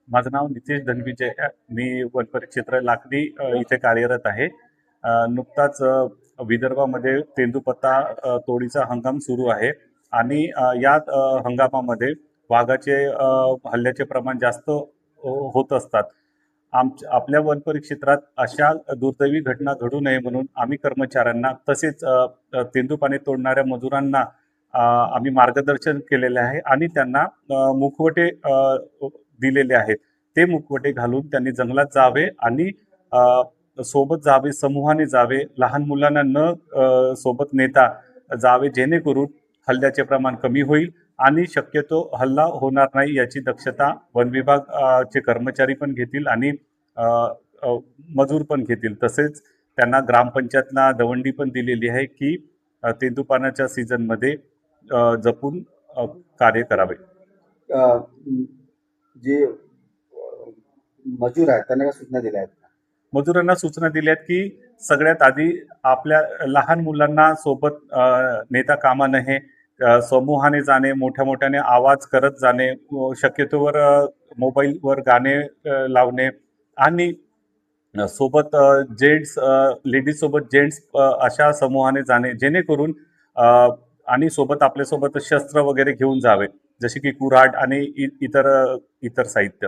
माझं नाव नितेश धनविजय आहे. मी वन परिक्षेत्र लाखनी इथे कार्यरत आहे. नुकताच विदर्भामध्ये तेंदूपत्ता तोडीचा हंगाम सुरू आहे आणि या हंगामामध्ये वाघाचे हल्ल्याचे प्रमाण जास्त होत असतात. आपल्या वन परिक्षेत्रात अशा दुर्दैवी घटना घडू नये म्हणून आम्ही कर्मचाऱ्यांना तसेच तेंदूपाने तोडणाऱ्या मजुरांना आम्ही मार्गदर्शन केलेले आहे आणि त्यांना मुखवटे दिलेले आहेत. ते मुखवटे घालून त्यांनी जंगलात जावे आणि सोबत जावे, समूहाने जावे, लहान मुलांना न सोबत नेता जावे, जेणेकरून हल्ल्याचे प्रमाण कमी होईल आणि शक्यतो हल्ला होणार नाही याची दक्षता वन विभागाचे कर्मचारी पण घेतील आणि मजूर पण घेतील. तसेच त्यांना ग्रामपंचायतला दवंडी पण दिलेली आहे की तेंदूपानाच्या सीझनमध्ये जपून कार्य करावे. जे मजूर आहेत त्यांना काय सूचना दिल्या आहेत? मजुरांना सूचना दिल्यात की सगळ्यात आधी आपल्या लहान मुलांना सोबत नेता कामा नये. समूहाने जाणे, मोठ्या मोठ्याने आवाज करत जाणे, शक्यतोवर मोबाईलवर गाणे लावणे आणि सोबत जेंट्स लेडीज सोबत जेंट्स अशा समूहाने जाणे, जेणेकरून आणि सोबत आपल्यासोबत शस्त्र वगैरे घेऊन जावे, जसे की कुऱ्हाड आणि इतर साहित्य.